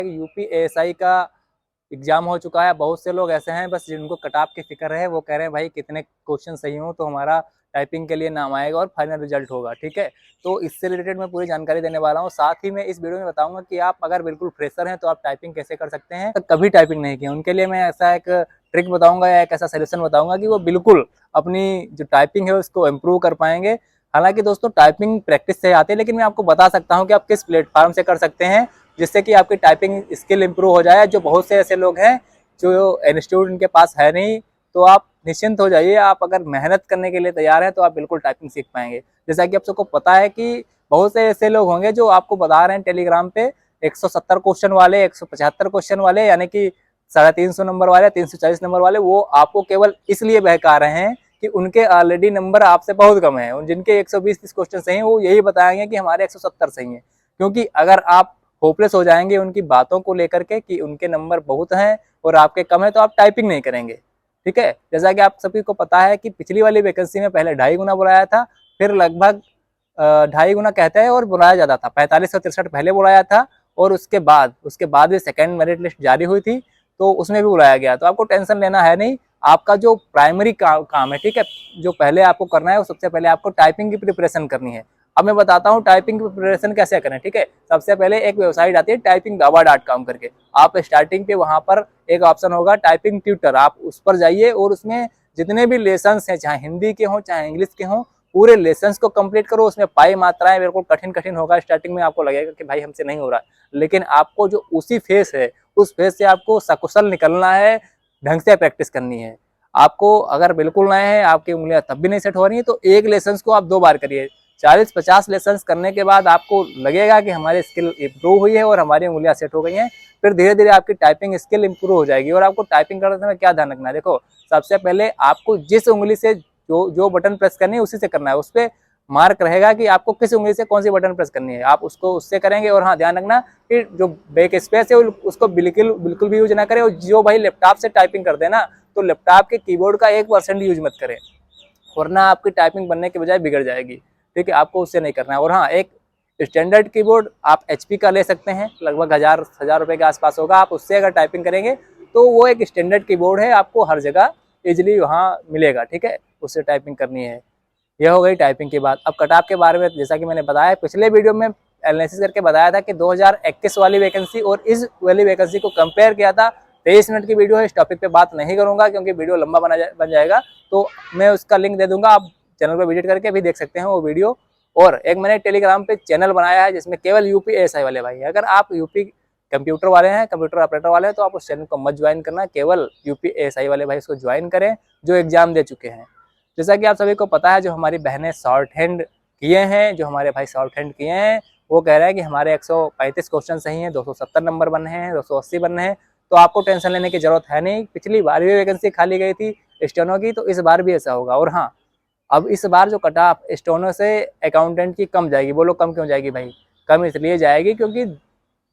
UP ASI का exam हो चुका है। बहुत से लोग ऐसे हैं बस जिनको कट ऑफ की फिक्र है, वो कह रहे हैं भाई कितने क्वेश्चन सही हो तो हमारा टाइपिंग के लिए नाम आएगा और फाइनल रिजल्ट होगा। ठीक है, तो इससे रिलेटेड मैं पूरी जानकारी देने वाला हूँ। साथ ही मैं इस वीडियो में बताऊंगा कि आप अगर बिल्कुल फ्रेशर हैं तो आप टाइपिंग कैसे कर सकते हैं, तो कभी टाइपिंग नहीं की उनके लिए मैं ऐसा एक ट्रिक बताऊंगा या एक ऐसा सोल्यूशन बताऊंगा कि वो बिल्कुल अपनी जो टाइपिंग है उसको इम्प्रूव कर पाएंगे। हालांकि दोस्तों टाइपिंग प्रैक्टिस से आती है, लेकिन मैं आपको बता सकता हूँ कि आप किस प्लेटफॉर्म से कर सकते हैं जिससे कि आपकी टाइपिंग स्किल इंप्रूव हो जाए। जो बहुत से ऐसे लोग हैं जो इंस्टीट्यूट उनके पास है नहीं, तो आप निश्चिंत हो जाइए। आप अगर मेहनत करने के लिए तैयार हैं तो आप बिल्कुल टाइपिंग सीख पाएंगे। जैसा कि आप सबको पता है कि बहुत से ऐसे लोग होंगे जो आपको बता रहे हैं टेलीग्राम पे 170 क्वेश्चन वाले, 175 क्वेश्चन वाले, यानी कि 350 नंबर वाले, 340 नंबर वाले, वो आपको केवल इसलिए बहका रहे हैं कि उनके ऑलरेडी नंबर आपसे बहुत कम है। जिनके 120-30 क्वेश्चन सही हैं वो यही बताएंगे कि हमारे 170 सही हैं। क्योंकि अगर आप होपलेस हो जाएंगे उनकी बातों को लेकर के कि उनके नंबर बहुत हैं और आपके कम है, तो आप टाइपिंग नहीं करेंगे। ठीक है, जैसा कि आप सभी को पता है कि पिछली वाली वैकेंसी में पहले 2.5 गुना बुलाया था, फिर लगभग 2.5 गुना कहते हैं और बुलाया जाता था। 4563 पहले बुलाया था और उसके बाद भी सेकेंड मेरिट लिस्ट जारी हुई थी तो उसमें भी बुलाया गया। तो आपको टेंशन लेना है नहीं। आपका जो प्राइमरी काम है, ठीक है, जो पहले आपको करना है वो सबसे पहले आपको टाइपिंग की प्रिपरेशन करनी है। अब मैं बताता हूँ टाइपिंग की प्रिपरेशन कैसे करें। ठीक है, सबसे पहले एक वेबसाइट आती है typingdava.com करके। आप स्टार्टिंग पे वहां पर एक ऑप्शन होगा टाइपिंग ट्यूटर, आप उस पर जाइए और उसमें जितने भी लेसन्स हैं, चाहे हिंदी के हों चाहे इंग्लिश के हों, पूरे लेसन्स को कंप्लीट करो। उसमें पाई मात्राएं बिल्कुल कठिन कठिन होगा। स्टार्टिंग में आपको लगेगा कि भाई हमसे नहीं हो रहा है, लेकिन आपको जो उसी फेस है उस फेस से आपको सकुशल निकलना है, ढंग से प्रैक्टिस करनी है। आपको अगर बिल्कुल नए हैं, आपकी उंगलियां तब भी नहीं सेट हो रही है, तो एक लेसन को आप 2 बार करिए। 40-50 लेसन करने के बाद आपको लगेगा कि हमारी स्किल इंप्रूव हुई है और हमारी उंगलियां सेट हो गई हैं। फिर धीरे धीरे आपकी टाइपिंग स्किल इंप्रूव हो जाएगी। और आपको टाइपिंग करते समय क्या ध्यान रखना है, देखो सबसे पहले आपको जिस उंगली से जो जो बटन प्रेस करनी है उसी से करना है। उस पर मार्क रहेगा कि आपको किस उंगली से कौन सी बटन प्रेस करनी है, आप उसको उससे करेंगे। और हाँ, ध्यान रखना कि जो बैक स्पेस है उसको बिल्कुल बिल्कुल भी यूज ना करें। और जो भाई लैपटॉप से टाइपिंग करते हैं ना, तो लैपटॉप के कीबोर्ड का 1% यूज मत करें, वरना आपकी टाइपिंग बनने के बजाय बिगड़ जाएगी। ठीक है, आपको उससे नहीं करना है। और हाँ, एक स्टैंडर्ड कीबोर्ड आप HP का ले सकते हैं, लगभग 1000 रुपए के आसपास होगा। आप उससे अगर टाइपिंग करेंगे तो वो एक स्टैंडर्ड कीबोर्ड है, आपको हर जगह इजिली वहाँ मिलेगा। ठीक है, उससे टाइपिंग करनी है। यह हो गई टाइपिंग की बात। अब कट ऑफ के बारे में जैसा कि मैंने बताया पिछले वीडियो में एनालिसिस करके बताया था कि 2021 वाली वैकेंसी और इस वाली वैकेंसी को कंपेयर किया था। 23 मिनट की वीडियो है, इस टॉपिक पे बात नहीं करूंगा क्योंकि वीडियो लंबा बन जाएगा। तो मैं उसका लिंक दे दूंगा, आप चैनल पर विजिट करके भी देख सकते हैं वो वीडियो। और एक मैंने टेलीग्राम पे चैनल बनाया है जिसमें केवल यूपी एएसआई वाले भाई, अगर आप यूपी कंप्यूटर वाले हैं, कंप्यूटर ऑपरेटर वाले हैं, तो आप उस चैनल को मत ज्वाइन करना। केवल यूपी एएसआई वाले भाई इसको ज्वाइन करें जो एग्जाम दे चुके हैं। जैसा कि आप सभी को पता है, जो हमारी बहनें शॉर्ट हैंड किए हैं, जो हमारे भाई शॉर्ट हैंड किए हैं, वो कह रहे हैं कि हमारे 135 क्वेश्चन सही हैं, 270 नंबर बनने हैं, 280 बनने हैं। तो आपको टेंशन लेने की जरूरत है नहीं। पिछली बार भी वैकेंसी खाली गई थी स्टेनो की, तो इस बार भी ऐसा होगा। और हाँ, अब इस बार जो कट ऑफ स्टेनो से अकाउंटेंट की कम जाएगी। बोलो कम क्यों जाएगी भाई? कम इसलिए जाएगी क्योंकि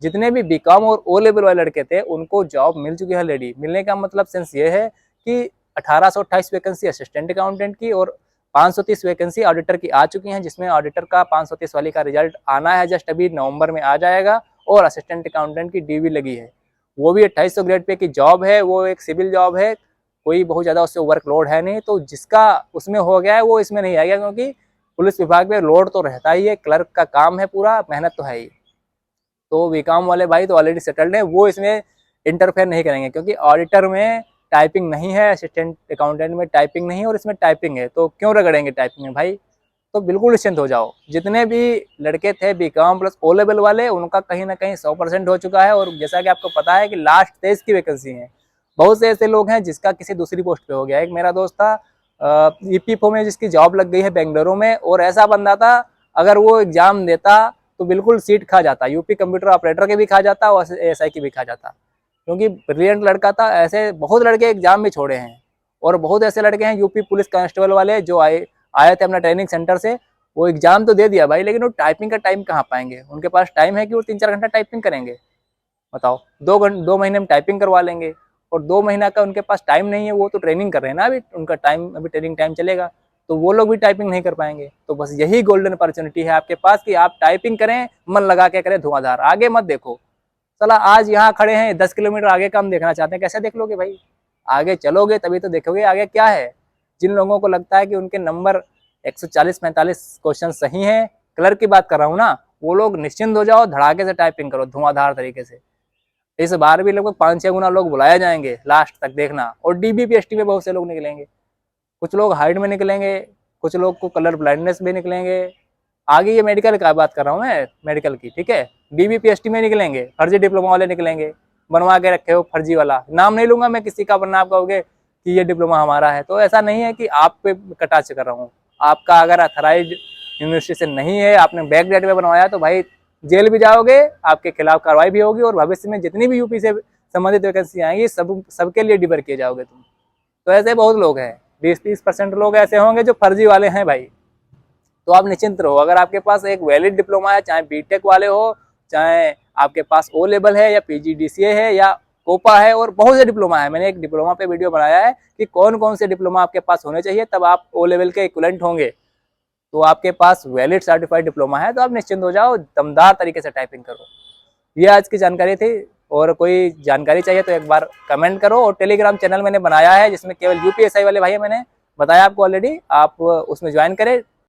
जितने भी बीकॉम और ओ लेवल वाले लड़के थे उनको जॉब मिल चुकी है ऑलरेडी। मिलने का मतलब सेंस ये है कि 1828 वैकेंसी असिस्टेंट अकाउंटेंट की और 530 वैकेंसी ऑडिटर की आ चुकी हैं, जिसमें ऑडिटर का 530 वाली का रिजल्ट आना है, जस्ट अभी नवंबर में आ जाएगा। और असिस्टेंट अकाउंटेंट की DV लगी है, वो भी 2800 ग्रेड पे की जॉब है। वो एक सिविल जॉब है, कोई बहुत ज़्यादा उससे वर्कलोड है नहीं। तो जिसका उसमें हो गया है वो इसमें नहीं आएगा, क्योंकि पुलिस विभाग में लोड तो रहता ही है, क्लर्क का काम है, पूरा मेहनत तो है ही। तो बीकॉम वाले भाई तो ऑलरेडी सेटल्ड है, वो इसमें इंटरफेयर नहीं करेंगे। क्योंकि ऑडिटर में टाइपिंग नहीं है, असिस्टेंट अकाउंटेंट में टाइपिंग नहीं है, और इसमें टाइपिंग है, तो क्यों रगड़ेंगे टाइपिंग में भाई? तो बिल्कुल निश्चिंत हो जाओ। जितने भी लड़के थे बीकॉम प्लस ओ लेवल वाले, उनका कहीं ना कहीं 100% हो चुका है। और जैसा कि आपको पता है कि लास्ट 23 की वैकेंसी है। बहुत से ऐसे लोग हैं जिसका किसी दूसरी पोस्ट पे हो गया। एक मेरा दोस्त था EPFO में, जिसकी जॉब लग गई है बेंगलुरु में, और ऐसा बंदा था अगर वो एग्जाम देता तो बिल्कुल सीट खा जाता। यूपी कंप्यूटर ऑपरेटर के भी खा जाता और ASI की भी खा जाता, क्योंकि ब्रिलियंट लड़का था। ऐसे बहुत लड़के एग्जाम भी छोड़े हैं। और बहुत ऐसे लड़के हैं यूपी पुलिस कांस्टेबल वाले जो आए थे अपना ट्रेनिंग सेंटर से, वो एग्जाम तो दे दिया भाई, लेकिन वो टाइपिंग का टाइम कहाँ पाएंगे? उनके पास टाइम है कि वो 3-4 घंटा टाइपिंग करेंगे? बताओ, 2 महीने में टाइपिंग करवा लेंगे। और 2 महीना का उनके पास टाइम नहीं है, वो तो ट्रेनिंग कर रहे हैं ना, अभी उनका टाइम, अभी ट्रेनिंग टाइम चलेगा, तो वो लोग भी टाइपिंग नहीं कर पाएंगे। तो बस यही गोल्डन अपॉर्चुनिटी है आपके पास कि आप टाइपिंग करें, मन लगा के करें, धुआंधार, आगे मत देखो। चला आज यहाँ खड़े हैं, 10 किलोमीटर आगे का हम देखना चाहते हैं, कैसे देख लोगे भाई? आगे चलोगे तभी तो देखोगे आगे क्या है। जिन लोगों को लगता है कि उनके नंबर 140-45 क्वेश्चन सही हैं, क्लर्क की बात कर रहा हूँ ना, वो लोग निश्चिंत हो जाओ, धड़ाके से टाइपिंग करो धुआंधार तरीके से। इस बार भी लगभग 5-6 गुना लोग बुलाए जाएंगे लास्ट तक, देखना। और DBPST में बहुत से लोग निकलेंगे, कुछ लोग हाइट में निकलेंगे, कुछ लोग को कलर ब्लाइंडनेस भी निकलेंगे। आगे ये मेडिकल का बात कर रहा हूँ मैं, मेडिकल की, ठीक है। DBPST में निकलेंगे, फर्जी डिप्लोमा वाले निकलेंगे, बनवा के रखे हो फर्जी वाला। नाम नहीं लूंगा मैं किसी का, वरना आप कहोगे कि ये डिप्लोमा हमारा है। तो ऐसा नहीं है कि आप पे कटाच कर रहा हूँ। आपका अगर अथराइज यूनिवर्सिटी से नहीं है, आपने बैक डेट में बनवाया, तो भाई जेल भी जाओगे, आपके खिलाफ कार्रवाई भी होगी, और भविष्य में जितनी भी यूपी से संबंधित वैकेंसी आएंगी सबके लिए डिबर किए जाओगे तुम। तो ऐसे बहुत लोग हैं, 20-30% लोग ऐसे होंगे जो फर्जी वाले हैं भाई। तो आप निश्चिंत रहो, अगर आपके पास एक वैलिड डिप्लोमा है, चाहे बीटेक वाले हो, चाहे आपके पास ओ लेवल है या PGDCA है या कोपा है, और बहुत से डिप्लोमा है। मैंने एक डिप्लोमा पे वीडियो बनाया है कि कौन कौन से डिप्लोमा आपके पास होने चाहिए, तब आप ओ लेवल के इक्विवेलेंट होंगे। तो आपके पास वैलिड सर्टिफाइड डिप्लोमा है तो आप निश्चिंत हो जाओ, दमदार तरीके से टाइपिंग करो। ये आज की जानकारी थी, और कोई जानकारी चाहिए तो एक बार कमेंट करो। और टेलीग्राम चैनल मैंने बनाया है जिसमें केवल UPSI वाले भाई मैंने बताया आपको ऑलरेडी, आप उसमें ज्वाइन करें।